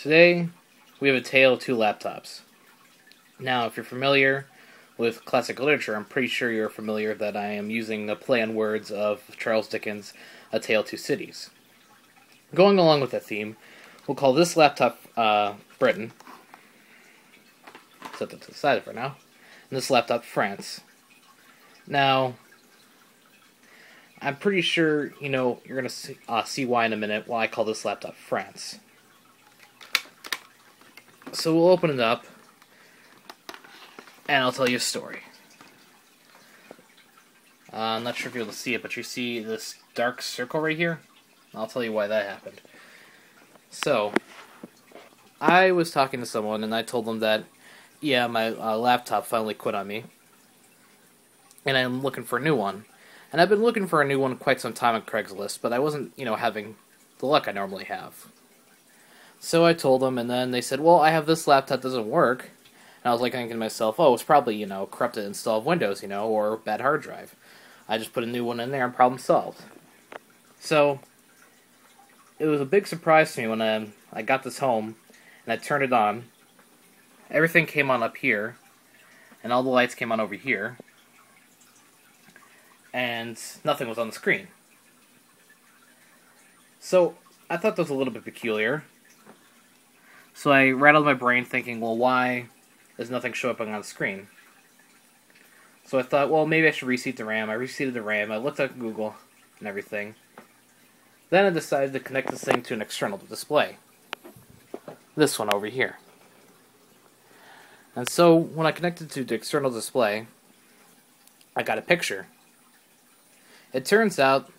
Today, we have a tale of two laptops. Now, if you're familiar with classic literature, I'm pretty sure you're familiar that I am using the play on words of Charles Dickens' A Tale of Two Cities. Going along with that theme, we'll call this laptop Britain. Set that to the side for now. And this laptop France. Now, I'm pretty sure, you're going to see why in a minute why I call this laptop France. So we'll open it up, and I'll tell you a story. I'm not sure if you'll be able to see it, but you see this dark circle right here? I'll tell you why that happened. So, I was talking to someone, and I told them that, yeah, my laptop finally quit on me, and I'm looking for a new one. And I've been looking for a new one quite some time on Craigslist, but I wasn't, having the luck I normally have. So I told them, and then they said, well, I have this laptop that doesn't work. And I was like thinking to myself, oh, it's probably, corrupted install of Windows, or bad hard drive. I just put a new one in there and problem solved. So, it was a big surprise to me when I got this home, and I turned it on. Everything came on up here, and all the lights came on over here. And nothing was on the screen. So, I thought that was a little bit peculiar. So I rattled my brain thinking, well, why is nothing showing up on the screen? So I thought, well, maybe I should reseat the RAM. I reseated the RAM. I looked at Google and everything. Then I decided to connect this thing to an external display. This one over here. And so when I connected to the external display, I got a picture. It turns out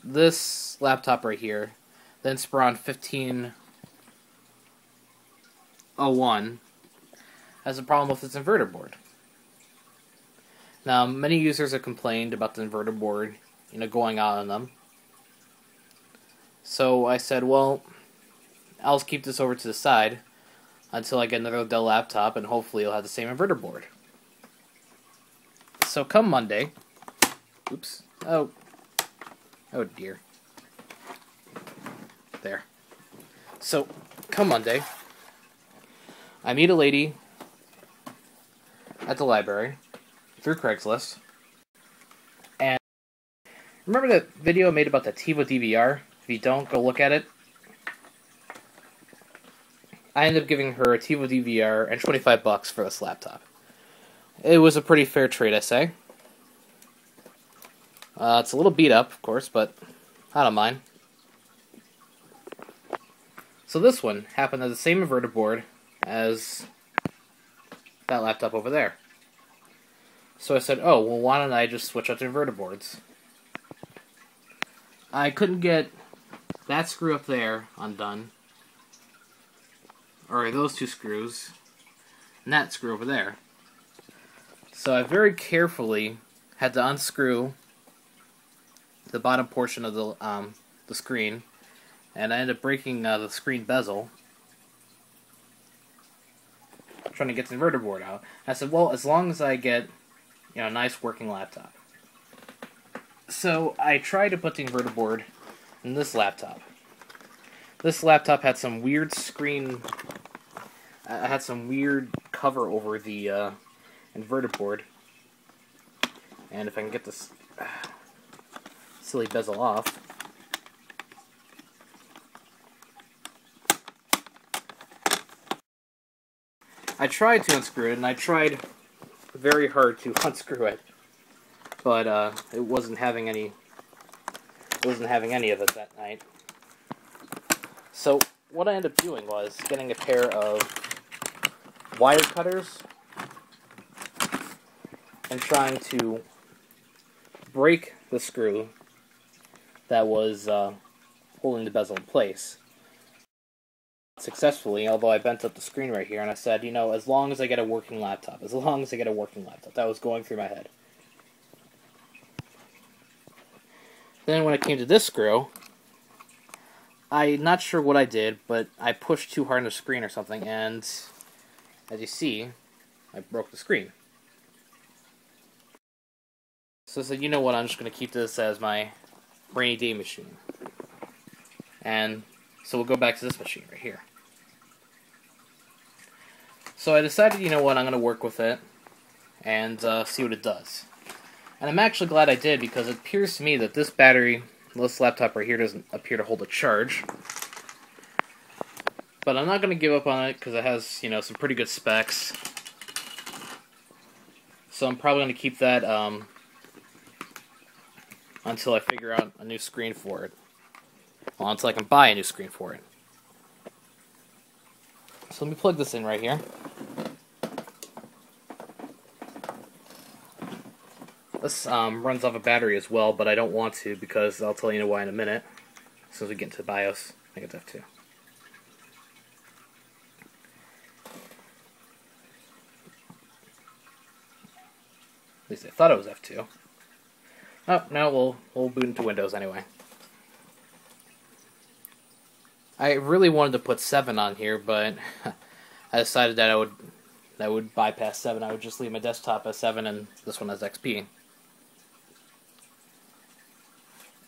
this laptop right here, the Inspiron 1501, has a problem with its inverter board. Now, many users have complained about the inverter board, going out on them. So I said, well, I'll just keep this over to the side until I get another Dell laptop, and hopefully it'll have the same inverter board. So come Monday, oops, oh dear, there. So come Monday, I meet a lady at the library through Craigslist, and remember that video I made about the TiVo DVR? If you don't, go look at it. I ended up giving her a TiVo DVR and $25 for this laptop. It was a pretty fair trade, I say. It's a little beat up, of course, but I don't mind. So this one happened to have the same inverter board as that laptop over there. So I said, oh, well, why don't I just switch out to inverter boards? I couldn't get that screw up there undone, or those two screws, and that screw over there. So I very carefully had to unscrew the bottom portion of the screen, and I ended up breaking the screen bezel, trying to get the inverter board out. I said, well, as long as I get a nice working laptop. So I tried to put the inverter board in this laptop. This laptop had some weird screen, had some weird cover over the inverter board. And if I can get this silly bezel off. I tried to unscrew it, and I tried very hard to unscrew it, but it wasn't having any. It wasn't having any of it that night. So what I ended up doing was getting a pair of wire cutters and trying to break the screw that was holding the bezel in place. Successfully, although I bent up the screen right here, and I said, as long as I get a working laptop, that was going through my head. Then when it came to this screw, I'm not sure what I did, but I pushed too hard on the screen or something, and as you see, I broke the screen. So I said, you know what, I'm just going to keep this as my rainy day machine. And so we'll go back to this machine right here. So I decided, you know what, I'm going to work with it and see what it does. And I'm actually glad I did, because it appears to me that this battery, this laptop right here, doesn't appear to hold a charge. But I'm not going to give up on it, because it has, you know, some pretty good specs. So I'm probably going to keep that until I figure out a new screen for it. Well, until I can buy a new screen for it. So let me plug this in right here. This runs off a battery as well, but I don't want to, because I'll tell you why in a minute. As soon as we get into BIOS, I think it's F2. At least I thought it was F2. Oh, no, we'll boot into Windows anyway. I really wanted to put 7 on here, but I decided that I would bypass 7. I would just leave my desktop as 7 and this one as XP.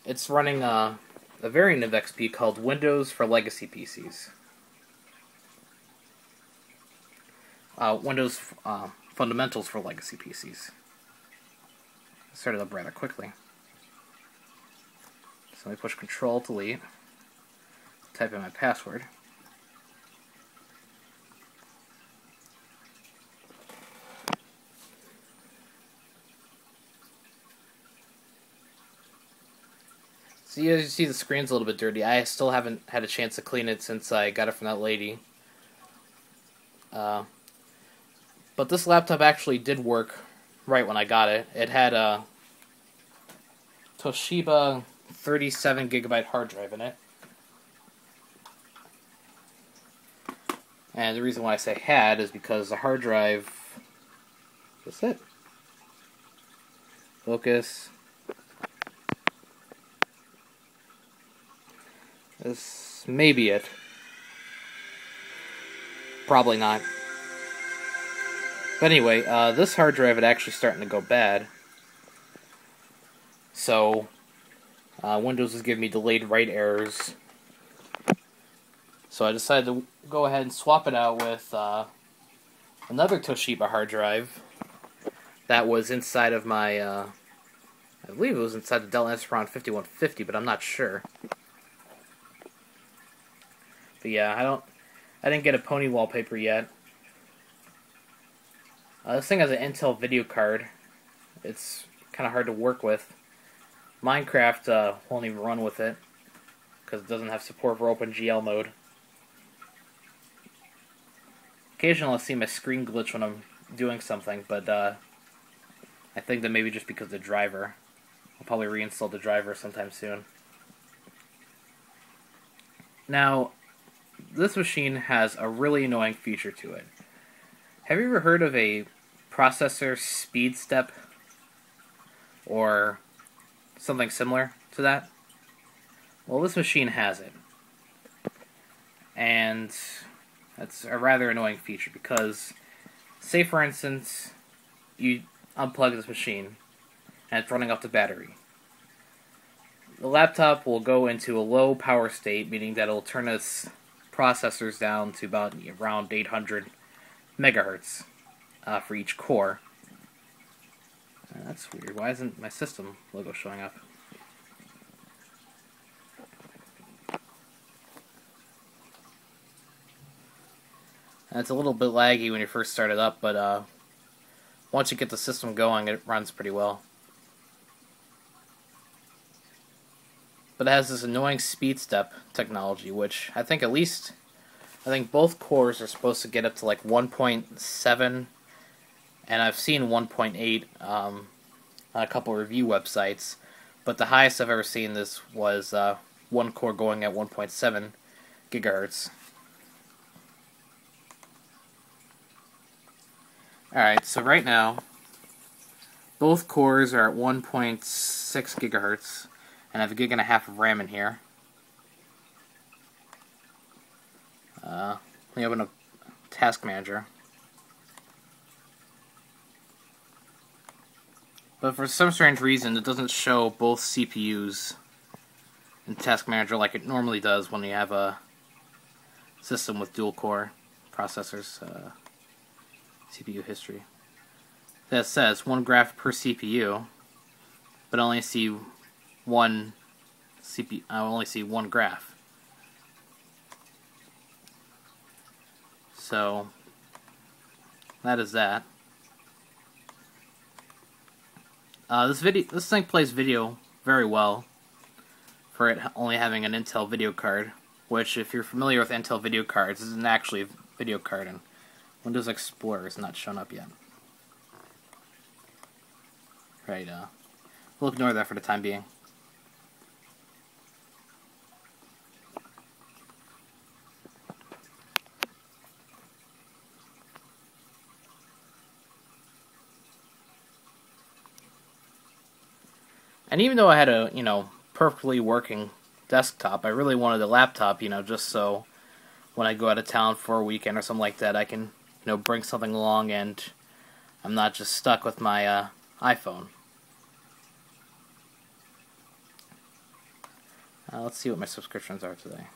It's running a variant of XP called Windows for Legacy PCs. Windows Fundamentals for Legacy PCs. I started up rather quickly. So let me push Control-Delete, type in my password. So you see the screen's a little bit dirty. I still haven't had a chance to clean it since I got it from that lady. But this laptop actually did work right when I got it. It had a Toshiba 37GB hard drive in it. And the reason why I say had is because the hard drive... That's it. Focus. This may be it. Probably not. But anyway, this hard drive is actually starting to go bad. So, Windows is giving me delayed write errors. So I decided to go ahead and swap it out with another Toshiba hard drive that was inside of my, I believe it was inside the Dell Inspiron 5150, but I'm not sure. But yeah, I didn't get a pony wallpaper yet. This thing has an Intel video card. It's kind of hard to work with. Minecraft won't even run with it because it doesn't have support for OpenGL mode. Occasionally I'll see my screen glitch when I'm doing something, but I think that maybe just because of the driver. I'll probably reinstall the driver sometime soon. Now, this machine has a really annoying feature to it. Have you ever heard of a processor speed step? Or something similar to that? Well, this machine has it. And that's a rather annoying feature because, say for instance, you unplug this machine and it's running off the battery. The laptop will go into a low power state, meaning that it will turn its processors down to about around 800 megahertz for each core. That's weird. Why isn't my system logo showing up? And it's a little bit laggy when you first start it up, but once you get the system going, it runs pretty well. But it has this annoying speed step technology, which I think both cores are supposed to get up to like 1.7, and I've seen 1.8 on a couple review websites, but the highest I've ever seen this was one core going at 1.7 gigahertz. Alright, so right now, both cores are at 1.6 gigahertz, and I have a gig and a half of RAM in here. Let me open up Task Manager. But for some strange reason, it doesn't show both CPUs in Task Manager like it normally does when you have a system with dual-core processors. CPU history. That says 1 graph per CPU, but I only see one CPU. I only see 1 graph. So that is that. This thing plays video very well for it only having an Intel video card, which, if you're familiar with Intel video cards, isn't actually a video card, and Windows Explorer is not shown up yet. Right, we'll ignore that for the time being. And even though I had a, perfectly working desktop, I really wanted a laptop, just so when I go out of town for a weekend or something like that, I can, bring something along and I'm not just stuck with my iPhone. Let's see what my subscriptions are today.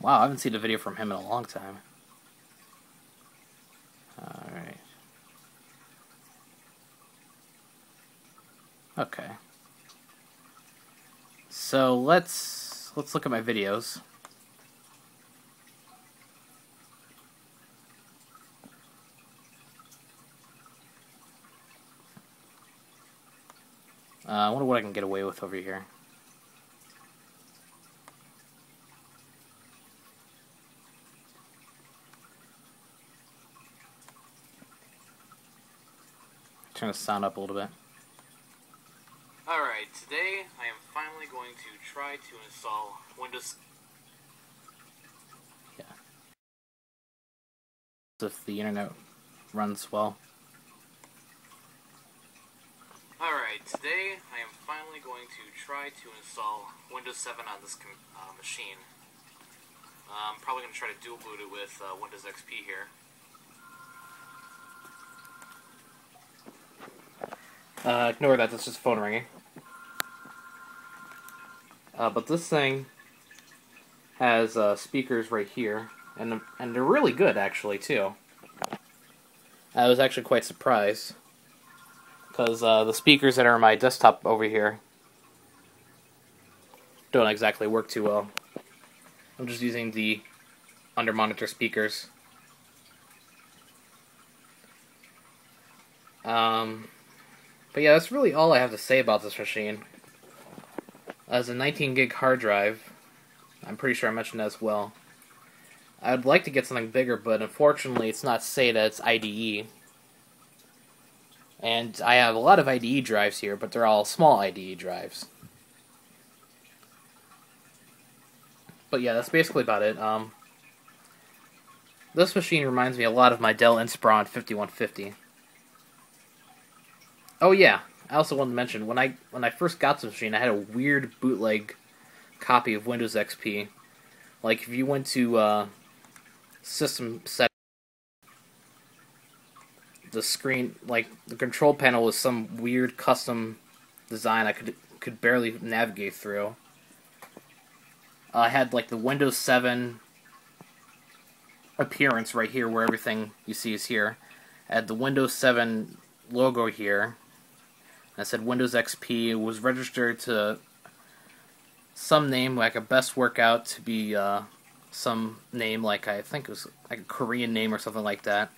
Wow, I haven't seen a video from him in a long time. Alright. Okay. So let's look at my videos. I wonder what I can get away with over here. Turn the sound up a little bit. Alright, today I am finally going to try to install Windows. Yeah. If the internet runs well. Alright, today I am finally going to try to install Windows 7 on this machine. I'm probably going to try to dual boot it with Windows XP here. Ignore that, that's just phone ringing. But this thing has speakers right here, and they're really good actually too. I was actually quite surprised, because the speakers that are on my desktop over here don't exactly work too well. I'm just using the under monitor speakers. But yeah, that's really all I have to say about this machine. As a 19 gig hard drive, I'm pretty sure I mentioned that as well. I'd like to get something bigger, but unfortunately it's not SATA, it's IDE. And I have a lot of IDE drives here, but they're all small IDE drives. But yeah, that's basically about it. This machine reminds me a lot of my Dell Inspiron 5150. Oh yeah, I also wanted to mention, when I first got this machine, I had a weird bootleg copy of Windows XP. Like, if you went to system settings, the screen, like, the control panel was some weird custom design I could barely navigate through. I had, like, the Windows 7 appearance right here, where everything you see is here. I had the Windows 7 logo here. I said Windows XP. It was registered to some name, like a best workout, to be some name, like I think it was like a Korean name or something like that.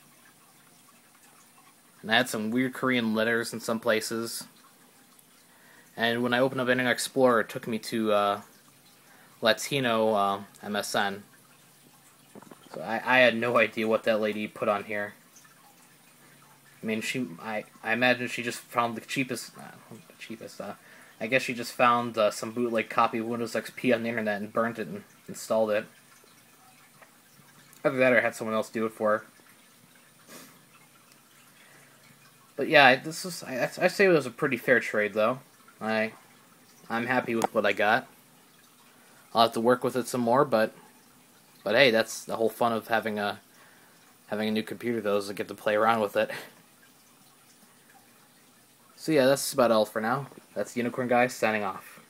And I had some weird Korean letters in some places. And when I opened up Internet Explorer, it took me to Latino MSN. So I had no idea what that lady put on here. I mean, I imagine she just found the cheapest, I guess she just found some bootleg copy of Windows XP on the internet and burned it and installed it. Either that or had someone else do it for her. But yeah, I say it was a pretty fair trade though. I'm happy with what I got. I'll have to work with it some more, but hey, that's the whole fun of having a new computer though, is to get to play around with it. So yeah, that's about all for now. That's Unicorn Guy signing off.